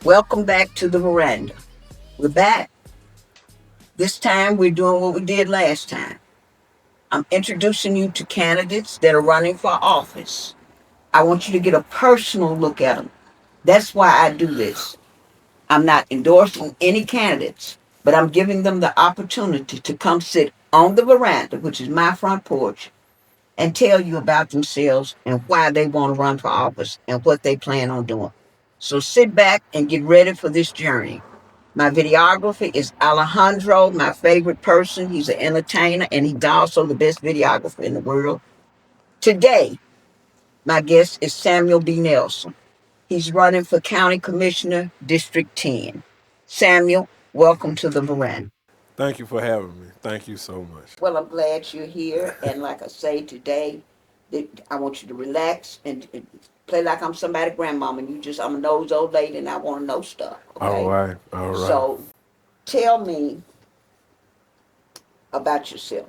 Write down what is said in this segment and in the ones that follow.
Welcome back to the veranda. We're back. This time we're doing what we did last time. I'm introducing you to candidates that are running for office. I want you to get a personal look at them. That's why I do this. I'm not endorsing any candidates, but I'm giving them the opportunity to come sit on the veranda, which is my front porch, and tell you about themselves and why they want to run for office and what they plan on doing. So sit back and get ready for this journey. My videographer is Alejandro, my favorite person. He's an entertainer and he's also the best videographer in the world. Today, my guest is Samuel B. Nelson. He's running for County Commissioner, District 10. Samuel, welcome to the veranda. Thank you for having me. Thank you so much. Well, I'm glad you're here. And like I say today, I want you to relax and play like I'm somebody's grandmama. And I'm a nose old lady and I want to know stuff. All Okay. right, all right. So tell me about yourself.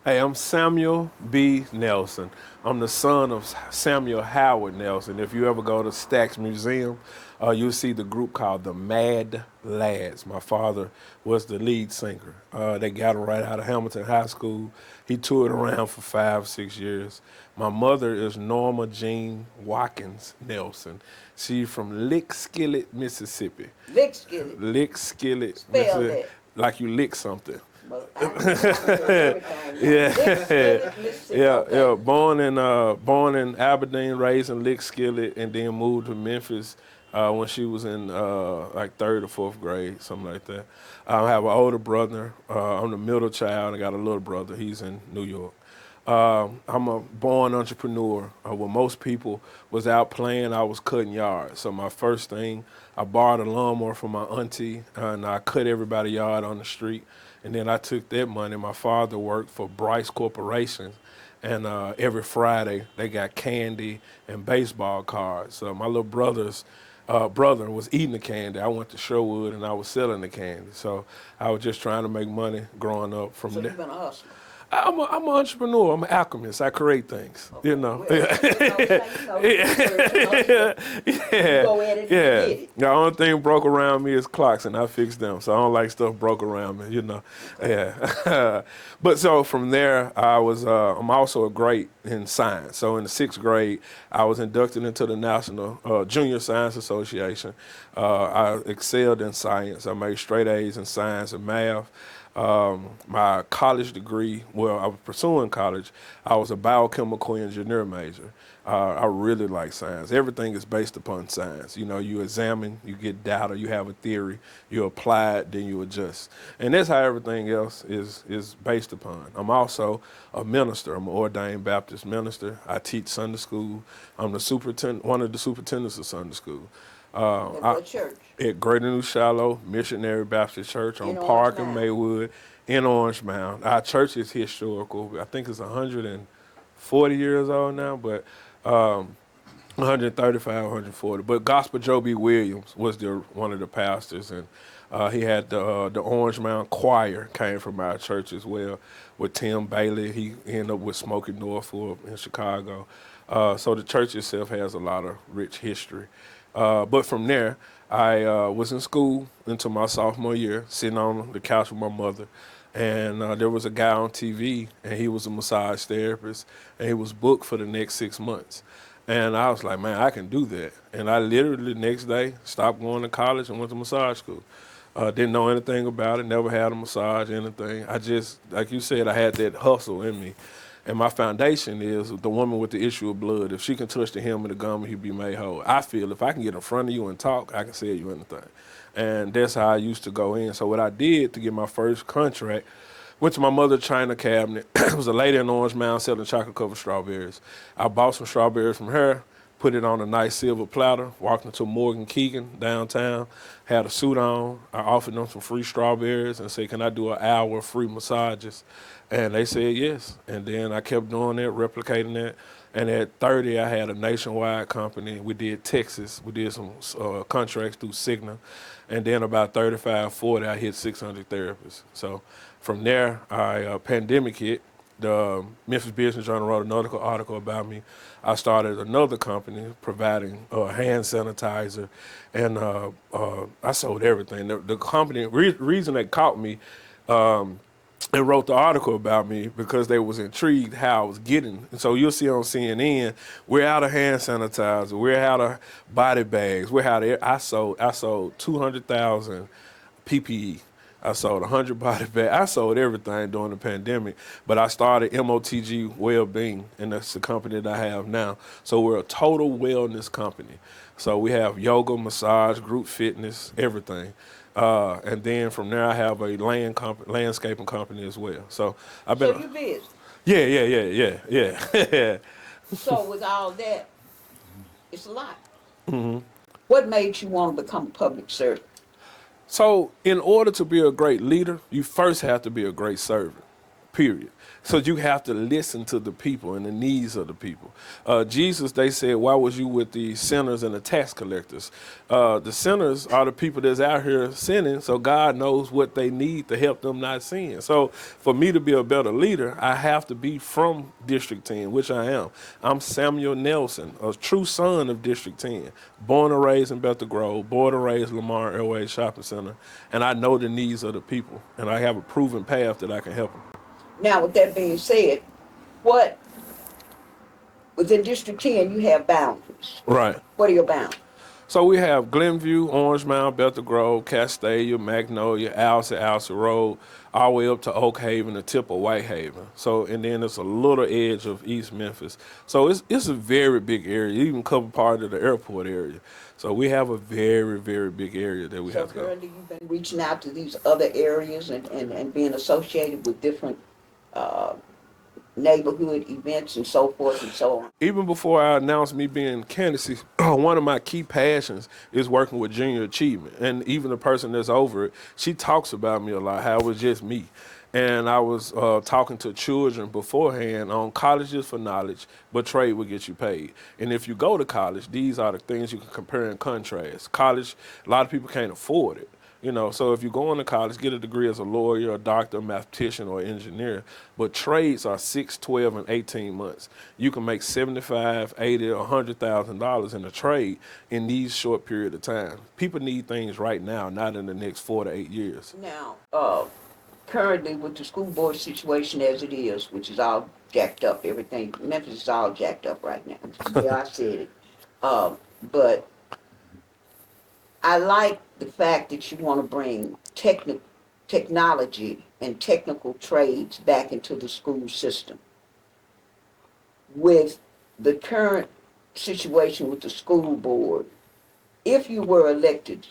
Hey, I'm Samuel B. Nelson. I'm the son of Samuel Howard Nelson. If you ever go to Stax Museum, you'll see the group called the Mad Lads. My father was the lead singer. They got him right out of Hamilton High School. He toured around for 5, 6 years. My mother is Norma Jean Watkins Nelson. She's from Lick Skillet, Mississippi. Lick skillet. Lick Skillet, Spell Mississippi. that. Like you lick something. But I heard everything. Lick skillet, Mississippi. Yeah, Okay. yeah. Born in Aberdeen, raised in Lick Skillet, and then moved to Memphis when she was in like third or fourth grade, something like that. I have an older brother. I'm the middle child. I got a little brother. He's in New York. I'm a born entrepreneur. When most people was out playing, I was cutting yards. So my first thing, I borrowed a lawnmower from my auntie, and I cut everybody yard on the street. And then I took that money. My father worked for Bryce Corporation, and every Friday they got candy and baseball cards. So my little brother was eating the candy. I went to Sherwood and I was selling the candy. So I was just trying to make money growing up from So there. you've been a hustler. I'm an entrepreneur. I'm an alchemist. I create things. You Okay. know. Well, you go at it and Yeah. get it. The only thing broke around me is clocks, and I fix them. So I don't like stuff broke around me. You know. Okay. Yeah. But so from there, I was. I'm also a great in science. So in the sixth grade, I was inducted into the National Junior Science Association. I excelled in science. I made straight A's in science and math. My college degree, well, I was pursuing college. I was a biochemical engineer major. I really like science. Everything is based upon science. You know, you examine, you get data, you have a theory, you apply it, then you adjust. And that's how everything else is based upon. I'm also a minister. I'm an ordained Baptist minister. I teach Sunday school. I'm the superintendent, one of the superintendents of Sunday school. At I, what church? at Greater New Shiloh Missionary Baptist Church on In Orange Park and Mound. Maywood in Orange Mound. Our church is historical. I think it's 140 years old now, but 135, 140. But Gospel Joe B. Williams was one of the pastors, and he had the Orange Mound Choir came from our church as well with Tim Bailey. He ended up with Smoky Norfolk in Chicago. So the church itself has a lot of rich history. But from there, I was in school until my sophomore year, sitting on the couch with my mother. And there was a guy on TV, and he was a massage therapist, and he was booked for the next 6 months. And I was like, man, I can do that. And I literally the next day stopped going to college and went to massage school. Didn't know anything about it, never had a massage, anything. I just, like you said, I had that hustle in me. And my foundation is the woman with the issue of blood. If she can touch the hem of the garment, he'll be made whole. I feel if I can get in front of you and talk, I can sell you anything. And that's how I used to go in. So what I did to get my first contract, went to my mother's china cabinet. It was a lady in Orange Mound selling chocolate covered strawberries. I bought some strawberries from her, put it on a nice silver platter, walked into Morgan Keegan downtown, had a suit on. I offered them some free strawberries and said, can I do an hour of free massages? And they said yes. And then I kept doing that, replicating that. And at 30, I had a nationwide company. We did Texas. We did some contracts through Cigna. And then about 35, 40, I hit 600 therapists. So from there, pandemic hit. The Memphis Business Journal wrote another article about me. I started another company providing hand sanitizer, and I sold everything. The company reason they caught me. And wrote the article about me because they was intrigued how I was getting. And so you'll see on CNN, we're out of hand sanitizer, we're out of body bags, we're out of. I sold 200,000 PPE. I sold 100 body bags. I sold everything during the pandemic. But I started MOTG Wellbeing, and that's the company that I have now. So we're a total wellness company. So we have yoga, massage, group fitness, everything. And then from there, I have a landscaping company as well. So I've been. So you busy. Yeah. So with all that, it's a lot. What made you want to become a public servant? So in order to be a great leader, you first have to be a great servant. Period. So you have to listen to the people and the needs of the people. Jesus, they said, why was you with the sinners and the tax collectors? The sinners are the people that's out here sinning, so God knows what they need to help them not sin. So for me to be a better leader, I have to be from District 10, which I am. I'm Samuel Nelson, a true son of District 10, born and raised in Bethel Grove, born and raised Lamar Airways Shopping Center, and I know the needs of the people, and I have a proven path that I can help them. Now, with that being said, what within District 10 you have boundaries. Right. What are your boundaries? So we have Glenview, Orange Mound, Bethel Grove, Castalia, Magnolia, Alcid Road, all the way up to Oak Haven, the tip of Whitehaven. So, and then it's a little edge of East Memphis. So it's a very big area, even cover part of the airport area. So we have a very, very big area that we So have to go. currently you've been reaching out to these other areas and being associated with different neighborhood events and so forth and so on. Even before I announced me being candidacy, one of my key passions is working with junior achievement. And even the person that's over it, she talks about me a lot, how it was just me. And I was talking to children beforehand on colleges for knowledge, but trade will get you paid. And if you go to college, these are the things you can compare and contrast. College, a lot of people can't afford it. You know, so if you go into college, get a degree as a lawyer, a doctor, a mathematician, or engineer, but trades are 6, 12, and 18 months. You can make $75, $80, $100,000 in a trade in these short period of time. People need things right now, not in the next 4 to 8 years. Now, currently with the school board situation as it is, which is all jacked up, everything, Memphis is all jacked up right now. Yeah, I said it. But I like the fact that you want to bring technology and technical trades back into the school system. With the current situation with the school board, if you were elected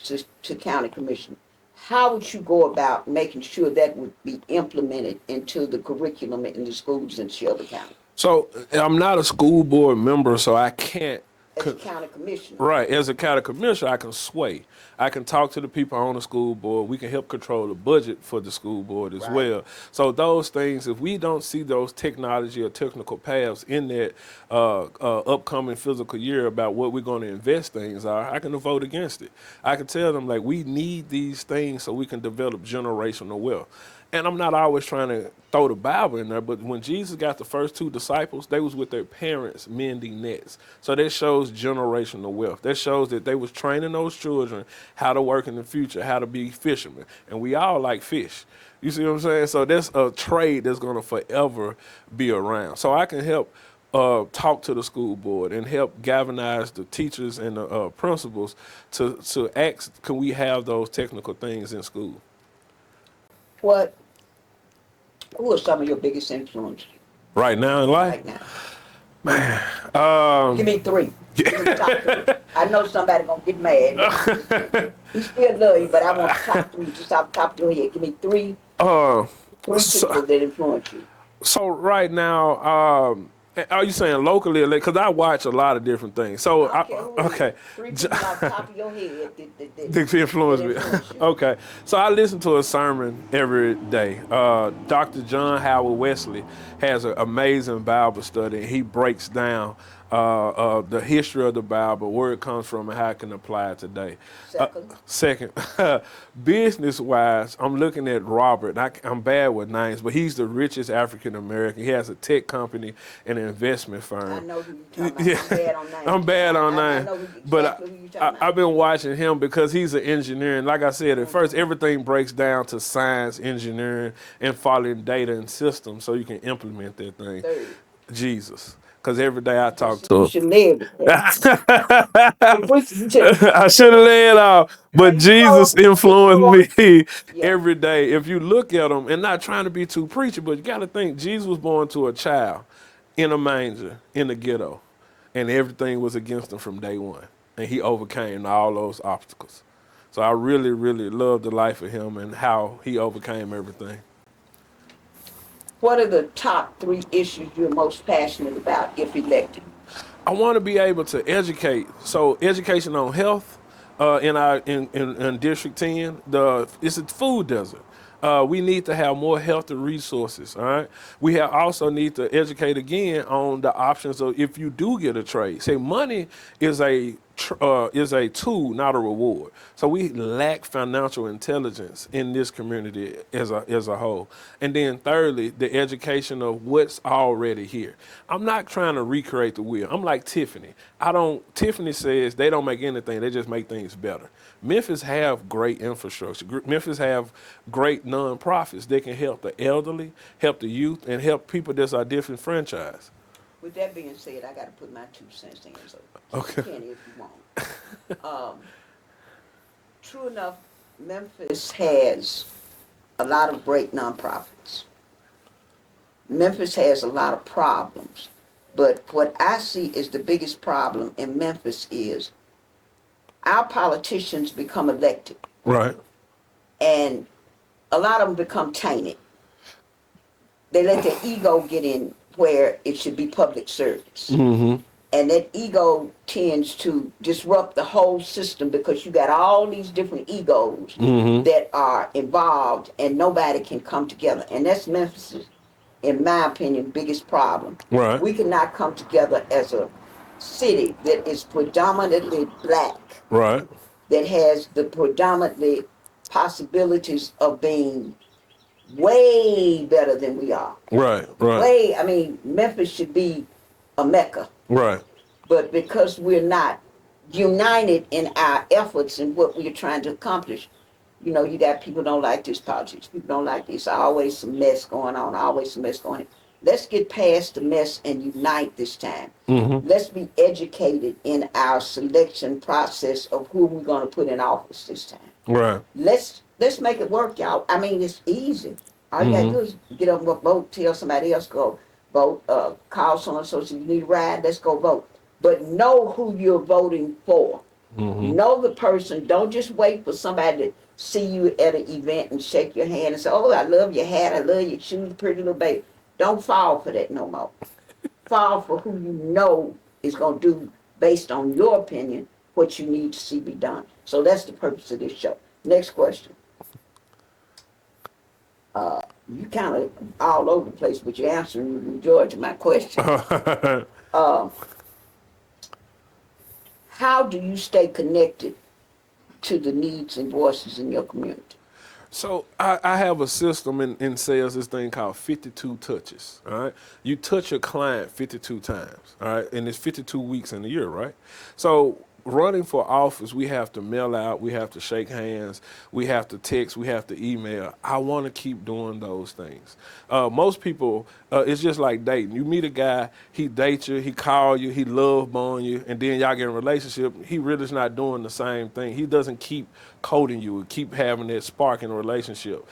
to county commission, how would you go about making sure that would be implemented into the curriculum in the schools in Shelby County So I'm not a school board member, so I can't. as a county commissioner? Right, as a county commissioner, I can sway. I can talk to the people on the school board. We can help control the budget for the school board as Right. well. So those things, if we don't see those technology or technical paths in that upcoming physical year about what we're going to invest things are, I can vote against it. I can tell them, like, we need these things so we can develop generational wealth. And I'm not always trying to throw the Bible in there, but when Jesus got the first 2 disciples, they was with their parents mending nets. So that shows generational wealth. That shows that they was training those children how to work in the future, how to be fishermen. And we all like fish. You see what I'm saying? So that's a trade that's going to forever be around. So I can help talk to the school board and help galvanize the teachers and the principals to ask, can we have those technical things in school? Who are some of your biggest influences Right now in life? right now? Give me 3. Give me the top 3. I know somebody gonna get mad. He still love you, but I want the top 3 just off the top of your head. Give me 3 people that influence you. So right now, are you saying locally? Because I watch a lot of different things. So okay, 3 people off the top of your head that influence me. Okay, so I listen to a sermon every day. Dr. John Howard Wesley has an amazing Bible study. He breaks down the history of the Bible, where it comes from, and how it can apply today. Second, Second, business wise, I'm looking at Robert. I'm bad with names, but he's the richest African American. He has a tech company and an investment I firm. know who you're talking Yeah, about. I'm bad on names. I'm bad on I names, know but exactly who you're talking about. I've been watching him because he's an engineer. And like I said, at first, everything breaks down to science, engineering, and following data and systems so you can implement that thing. Third, Jesus. Because every day I talk just to you him. should live with that. The preacher, you should I should have laid off, but you know, Jesus influenced me yeah. every day. If you look at him, and not trying to be too preachy, but you got to think Jesus was born to a child in a manger in the ghetto, and everything was against him from day one, and he overcame all those obstacles. So I really, really love the life of him and how he overcame everything. What are the top 3 issues you're most passionate about if elected? I want to be able to educate. So education on health in District 10, it's a food desert. We need to have more healthy resources. All right. We have also need to educate again on the options of if you do get a trade. Say money is a tool, not a reward. So we lack financial intelligence in this community as a whole. And then thirdly, the education of what's already here. I'm not trying to recreate the wheel. I'm like Tiffany. Tiffany says they don't make anything, they just make things better. Memphis have great infrastructure. Memphis have great nonprofits that can help the elderly, help the youth, and help people that are different franchise. With that being said, I got to put my 2 cents in, so keep Okay. a penny if you want. True enough, Memphis has a lot of great nonprofits. Memphis has a lot of problems. But what I see is the biggest problem in Memphis is our politicians become elected, Right. and a lot of them become tainted. They let their ego get in where it should be public service. And that ego tends to disrupt the whole system because you got all these different egos that are involved and nobody can come together. And that's Memphis's, in my opinion, biggest problem. Right. We cannot come together as a city that is predominantly black, Right. that has the predominantly possibilities of being way better than we are. Right. Right. Way, I mean, Memphis should be a mecca. Right. But because we're not united in our efforts and what we're trying to accomplish, you know, you got people don't like this politics, people don't like this, always some mess going on, always some mess going on. Let's get past the mess and unite this time. Let's be educated in our selection process of who we're going to put in office this time. Right. Let's make it work, y'all. I mean, it's easy. All you gotta do is get up and vote, tell somebody else go vote, call someone so you need a ride, let's go vote. But know who you're voting for. Know the person. Don't just wait for somebody to see you at an event and shake your hand and say, "Oh, I love your hat. I love your shoes, pretty little baby." Don't fall for that no more. Fall for who you know is gonna do based on your opinion what you need to see be done. So that's the purpose of this show. Next question. You kind of all over the place, but you're answering the majority of my question. How do you stay connected to the needs and voices in your community? So I have a system in sales, this thing called 52 touches. All right. You touch your client 52 times. All right. And it's 52 weeks in a year, right? So running for office, we have to mail out, we have to shake hands, we have to text, we have to email. I want to keep doing those things. Most people, it's just like dating. You meet a guy, he dates you, he call you, he love bomb you, and then y'all get in a relationship. He really is not doing the same thing. He doesn't keep courting you, keep having that spark in a relationship.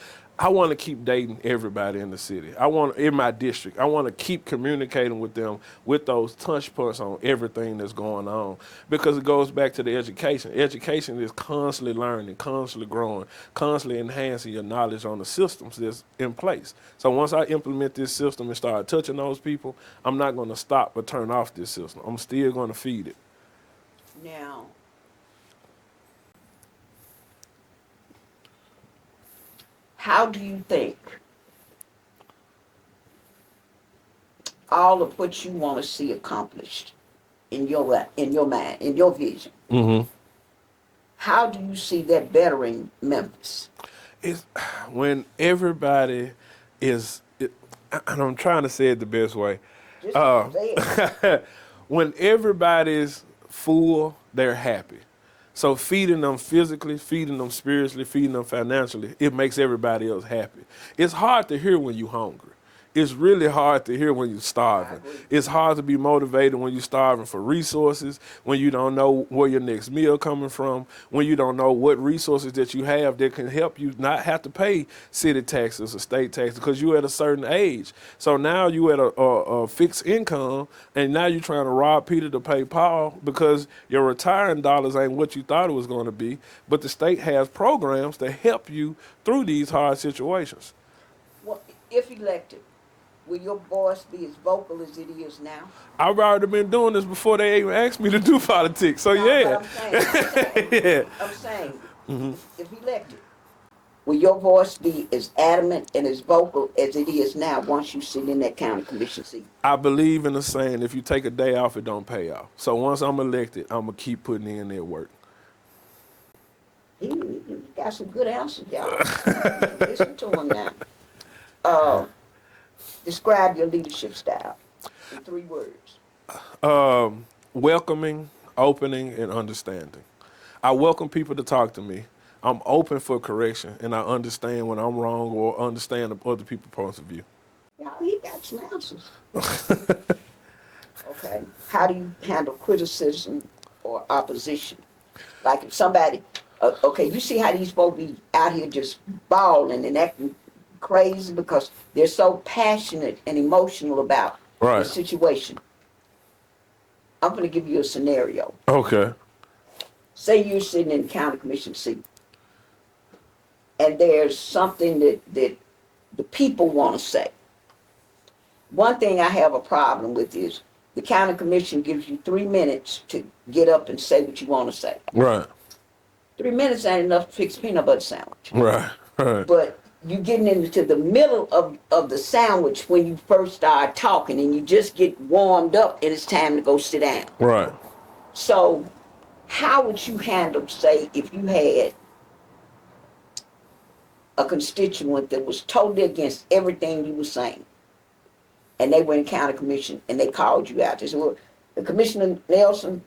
I want to keep dating everybody in the city. In my district. I want to keep communicating with them with those touch points on everything that's going on, because it goes back to the education. Education is constantly learning, constantly growing, constantly enhancing your knowledge on the systems that's in place. So once I implement this system and start touching those people, I'm not going to stop or turn off this system. I'm still going to feed it. Now, how do you think all of what you want to see accomplished in your mind, in your vision. How do you see that bettering Memphis? It's when everybody and I'm trying to say it the best way. Just say it. When everybody's full, they're happy. So feeding them physically, feeding them spiritually, feeding them financially, it makes everybody else happy. It's hard to hear when you're hungry. It's really hard to hear when you're starving. It's hard to be motivated when you're starving for resources, when you don't know where your next meal coming from, when you don't know what resources that you have that can help you not have to pay city taxes or state taxes because you're at a certain age. So now you at a fixed income, and now you're trying to rob Peter to pay Paul because your retiring dollars ain't what you thought it was going to be. But the state has programs to help you through these hard situations. Well, if elected, will your voice be as vocal as it is now? I've already been doing this before they even asked me to do politics. So No, yeah. but I'm saying, if elected, will your voice be as adamant and as vocal as it is now once you sit in that county commission seat? I believe in the saying, if you take a day off, it don't pay off. So once I'm elected, I'm going to keep putting in that work. He got some good answers, y'all. Listen to him now. Describe your leadership style in 3 words. Welcoming, opening, and understanding. I welcome people to talk to me. I'm open for correction, and I understand when I'm wrong or understand other people's points of view. Y'all, he got some answers. Okay. How do you handle criticism or opposition? Like if somebody, okay, you see how these folks be out here just bawling and acting crazy because they're so passionate and emotional about the situation. I'm going to give you a scenario. Okay. Say you're sitting in the county commission seat, and there's something that the people want to say. One thing I have a problem with is the county commission gives you 3 minutes to get up and say what you want to say. Right. 3 minutes ain't enough to fix a peanut butter sandwich. Right. Right. But you getting into the middle of the sandwich when you first start talking, and you just get warmed up and it's time to go sit down. Right. So how would you handle, say, if you had a constituent that was totally against everything you were saying, and they were in county commission and they called you out? They said, well, Commissioner Nelson,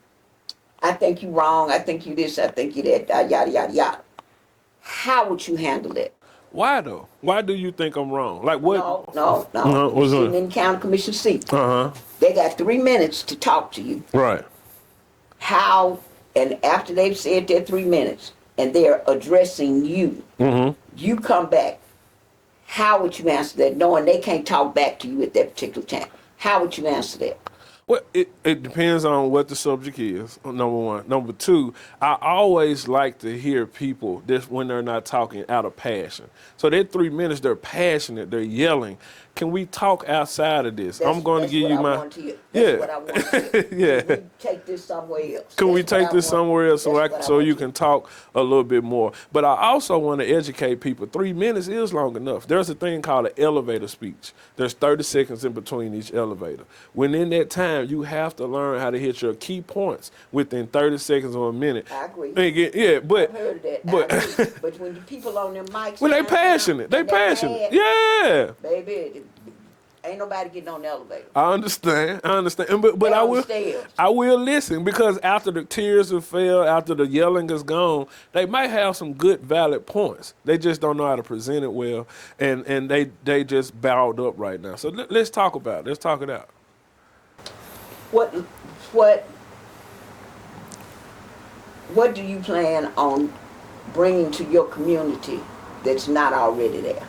I think you wrong, I think you this, I think you that, yada, yada, yada. How would you handle that? Why though? Why do you think I'm wrong? Like what? No. What's Sitting in county commission seat. Uh-huh. They got 3 minutes to talk to you. Right. How, and after they've said their 3 minutes and they're addressing you, you come back. How would you answer that, knowing they can't talk back to you at that particular time? How would you answer that? Well, it depends on what the subject is, number one. Number two, I always like to hear people this when they're not talking out of passion. So that 3 minutes, they're passionate, they're yelling. Can we talk outside of this? I'm going to give you my... That's what I want to hear. Yeah. Can we take this somewhere else? Can we take this somewhere else so you can talk a little bit more? But I also want to educate people. 3 minutes is long enough. There's a thing called an elevator speech. There's 30 seconds in between each elevator. When in that time, you have to learn how to hit your key points within 30 seconds or a minute. I agree. Yeah, but... I've heard of that. But when the people on their mics... Well, they passionate. They passionate. Yeah. Baby, ain't nobody getting on the elevator. I understand. But I will listen, because after the tears have fell, after the yelling is gone, they might have some good, valid points. They just don't know how to present it well, and they just bowed up right now. So let's talk about it. Let's talk it out. What do you plan on bringing to your community that's not already there?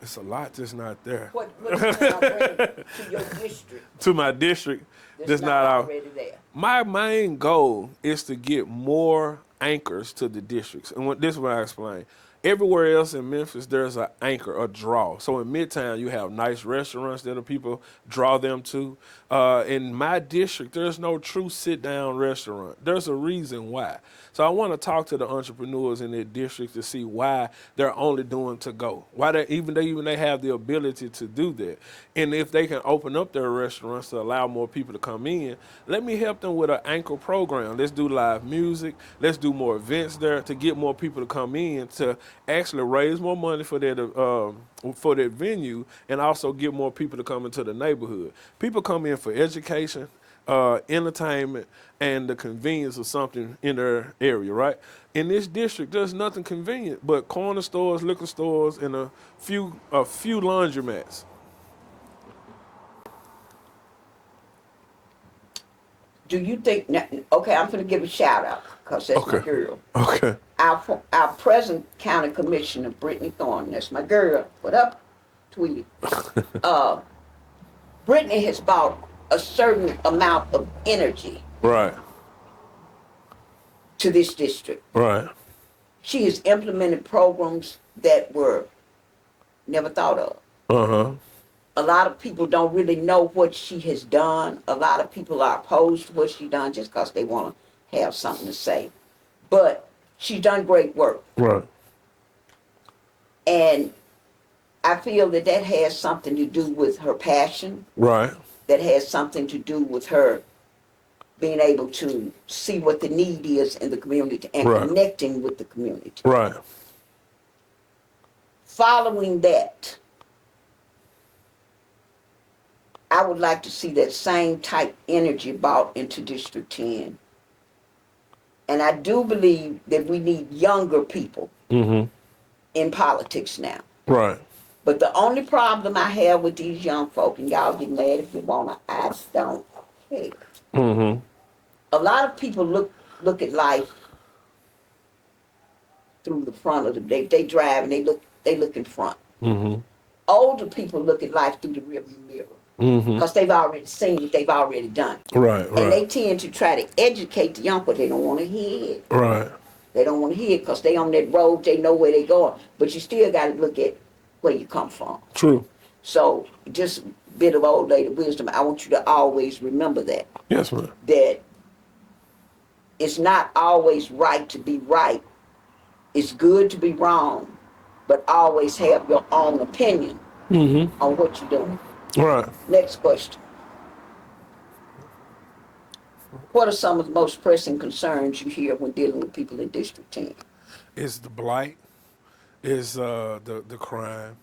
It's a lot that's not there. What do you plan on bringing to your district? To my district that's not already there. My main goal is to get more anchors to the districts. And this is what I explain. Everywhere else in Memphis, there's an anchor, a draw. So in Midtown, you have nice restaurants that the people draw them to. In my district, there's no true sit-down restaurant. There's a reason why. So I want to talk to the entrepreneurs in their district to see why they're only doing to go. Why they have the ability to do that. And if they can open up their restaurants to allow more people to come in, let me help them with an anchor program. Let's do live music. Let's do more events there to get more people to come in to actually raise more money for that venue and also get more people to come into the neighborhood. People come in for education, entertainment, and the convenience of something in their area, right? In this district, there's nothing convenient but corner stores, liquor stores, and a few laundromats. Do you think? Okay, I'm going to give a shout out because that's my Okay. girl. Okay. Our present county commissioner, Brittany Thornton, that's my girl. What up, Tweety? Brittany has brought a certain amount of energy Right. to this district. Right. She has implemented programs that were never thought of. Uh-huh. A lot of people don't really know what she has done. A lot of people are opposed to what she's done just because they want to have something to say. But she's done great work. Right. And I feel that that has something to do with her passion. Right. That has something to do with her being able to see what the need is in the community and Right. connecting with the community. Right. Following that, I would like to see that same type energy brought into District 10. And I do believe that we need younger people in politics now. Right. But the only problem I have with these young folk, and y'all get mad if you wanna, I don't care. A lot of people look at life through the front of the they drive and they look in front. Older people look at life through the rearview mirror because they've already seen it, they've already done it. Right. And they tend to try to educate the young, but they don't want to hear it. Right. They don't want to hear it because they on that road, they know where they going. But you still got to look at where you come from. True. So just a bit of old lady wisdom. I want you to always remember that. Yes, ma'am. That it's not always right to be right. It's good to be wrong, but always have your own opinion on what you're doing. Right. Next question. What are some of the most pressing concerns you hear when dealing with people in District 10? It's the blight, it's the crime,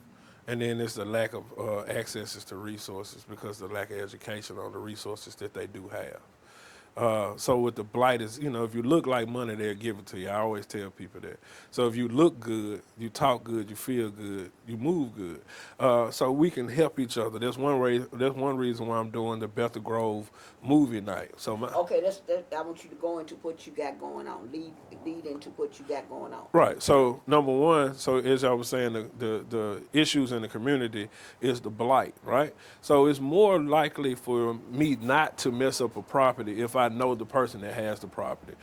and then it's the lack of access to resources because of the lack of education on the resources that they do have. So with the blight is, if you look like money, they'll give it to you. I always tell people that. So if you look good, you talk good, you feel good, you move good. So we can help each other. That's one reason why I'm doing the Bethel Grove movie night. So Okay, I want you to go into what you got going on. Lead into what you got going on. right. So number one, so as I was saying, the issues in the community is the blight, right? So it's more likely for me not to mess up a property if I know the person that has the property.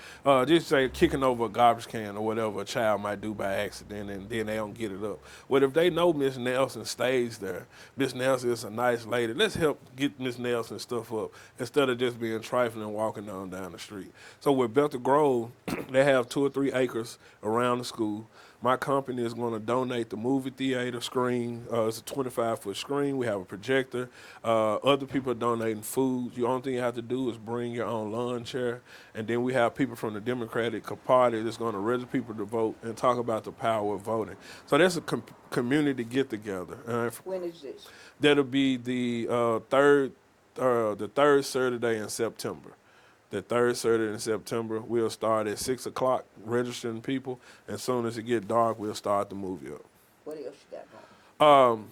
Just say kicking over a garbage can or whatever a child might do by accident and then they don't get it up. Well, if they know Miss Nelson stays there, Miss Nelson is a nice lady, let's help get Miss Nelson stuff up instead of just being trifling and walking down the street. So with Bethel Grove, they have 2 or 3 acres around the school. My company is going to donate the movie theater screen. It's a 25-foot screen. We have a projector. Other people are donating food. The only thing you have to do is bring your own lawn chair. And then we have people from the Democratic Party that's going to register people to vote and talk about the power of voting. So that's a community get-together. When is this? That'll be the third Saturday in September. The third Saturday in September, we'll start at 6 o'clock registering people. As soon as it get dark, we'll start the movie up. What else you got going?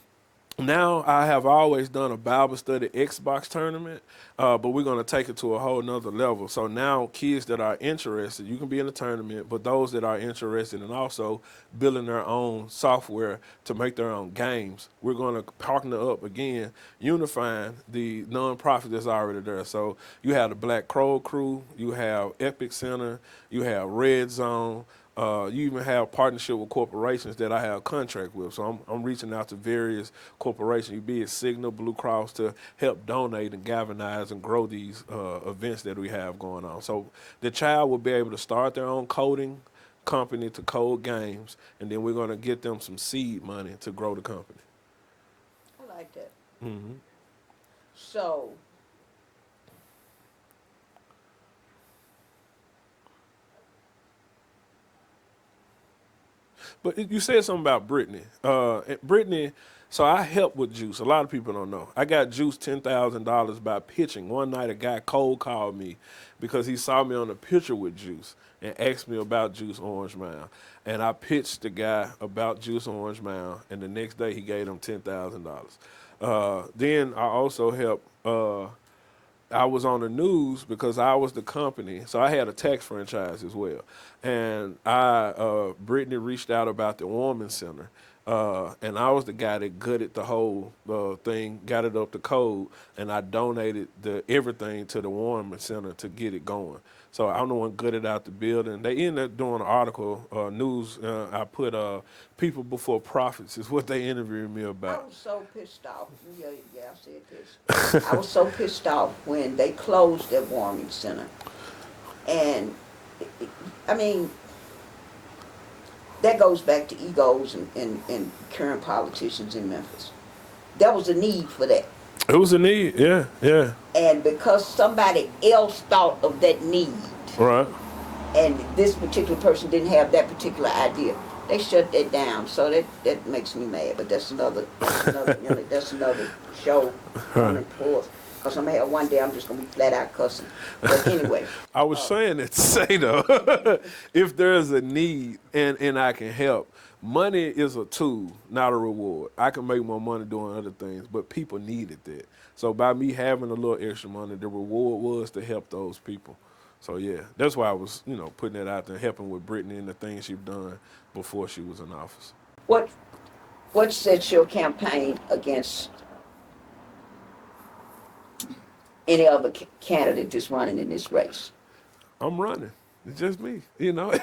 Now, I have always done a Bible study Xbox tournament, but we're going to take it to a whole nother level. So now kids that are interested, you can be in the tournament, but those that are interested in also building their own software to make their own games, we're going to partner up again, unifying the nonprofit that's already there. So you have the Black Crow Crew, you have Epic Center, you have Red Zone, You even have partnership with corporations that I have contract with. So I'm reaching out to various corporations, be it Cigna, Blue Cross, to help donate and galvanize and grow these events that we have going on. So the child will be able to start their own coding company to code games, and then we're going to get them some seed money to grow the company. I like that. Hmm. So, But you said something about Brittany. Brittany, so I helped with Juice. A lot of people don't know. I got Juice $10,000 by pitching. One night a guy cold called me because he saw me on a picture with Juice and asked me about Juice Orange Mound. And I pitched the guy about Juice Orange Mound, and the next day he gave him $10,000. Then I also helped. I was on the news because I was the company, so I had a tax franchise as well. And Brittany reached out about the Warming Center, and I was the guy that gutted the whole thing, got it up to code, and I donated everything to the Warming Center to get it going. So I'm the one gutted out the building. They ended up doing an article, news. I put people before profits is what they interviewed me I about. was so pissed off. Yeah, yeah, I said this. I was so pissed off when they closed that warming center. And, I mean, that goes back to egos and current politicians in Memphis. There was a need for that. It was a need, yeah, yeah, And because somebody else thought of that need, right. and this particular person didn't have that particular idea, they shut that down. So that makes me mad. But that's another show coming forth. Because I'm here one day, I'm just gonna be flat out cussing. But anyway, I was saying it to say though, if there's a need and I can help, money is a tool, not a reward. I can make more money doing other things, but people needed that. So by me having a little extra money, the reward was to help those people. So yeah, that's why I was, putting that out there, helping with Brittany and the things she's done before she was in office. what what sets your campaign against any other candidate that's running in this race? I'm running. It's just me.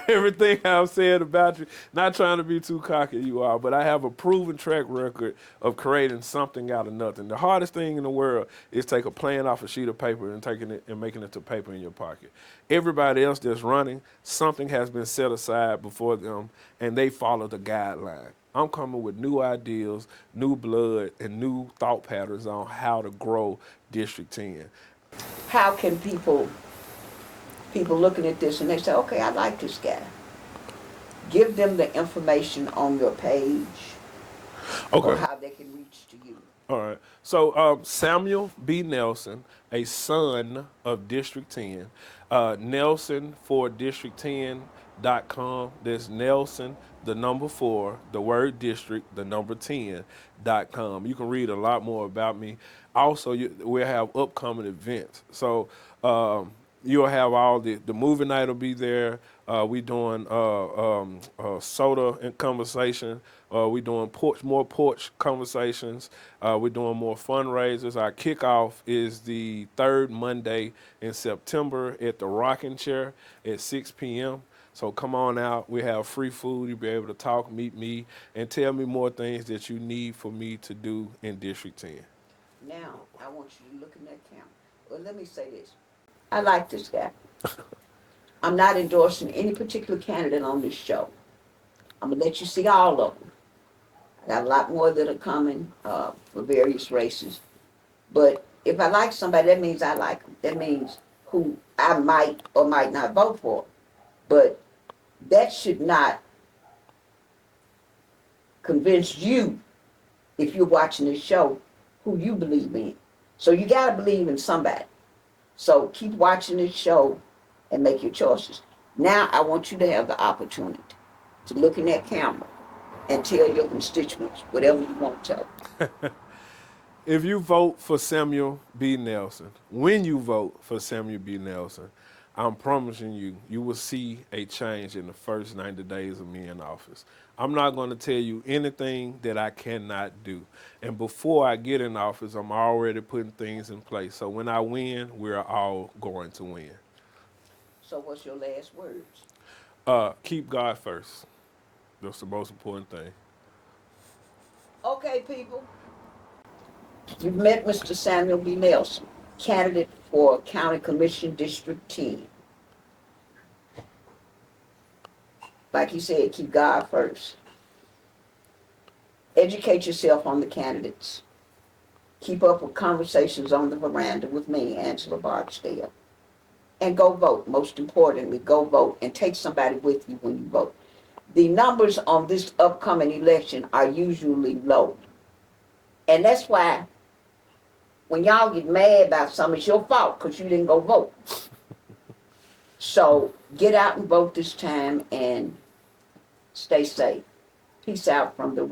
Everything I've said about you, not trying to be too cocky you are, but I have a proven track record of creating something out of nothing. The hardest thing in the world is take a plan off a sheet of paper and taking it and making it to paper in your pocket. Everybody else that's running, something has been set aside before them and they follow the guideline. I'm coming with new ideas, new blood, and new thought patterns on how to grow District 10. How can people looking at this and they say, okay, I like this guy. Give them the information on your page or Okay. how they can reach to you. All right. So Samuel B. Nelson, a son of District 10, Nelson for District10.com. That's Nelson, the number 4, the word district, the number 10.com. You can read a lot more about me. Also, we'll have upcoming events. So you'll have all the movie night will be there. We doing soda and conversation. We doing more porch conversations. We're doing more fundraisers. Our kickoff is the third Monday in September at the Rocking Chair at 6 p.m. So come on out. We have free food. You'll be able to talk, meet me, and tell me more things that you need for me to do in District 10. Now, I want you to look in that camera. Well, let me say this. I like this guy. I'm not endorsing any particular candidate on this show. I'm going to let you see all of them. I got a lot more that are coming for various races. But if I like somebody, that means I like them. That means who I might or might not vote for. But that should not convince you, if you're watching this show, who you believe in. So you got to believe in somebody. So keep watching this show and make your choices. Now I want you to have the opportunity to look in that camera and tell your constituents whatever you want to tell them. If you vote for Samuel B. Nelson, when you vote for Samuel B. Nelson, I'm promising you, you will see a change in the first 90 days of me in office. I'm not going to tell you anything that I cannot do. And before I get in office, I'm already putting things in place. So when I win, we're all going to win. So what's your last words? Keep God first. That's the most important thing. Okay, people. You've met Mr. Samuel B. Nelson, candidate for County Commission District 10. Like he said, keep God first. Educate yourself on the candidates. Keep up with conversations on the veranda with me, Angela Barksdale. And go vote. Most importantly, go vote and take somebody with you when you vote. The numbers on this upcoming election are usually low. And that's why when y'all get mad about something, it's your fault because you didn't go vote. So get out and vote this time and stay safe. Peace out from the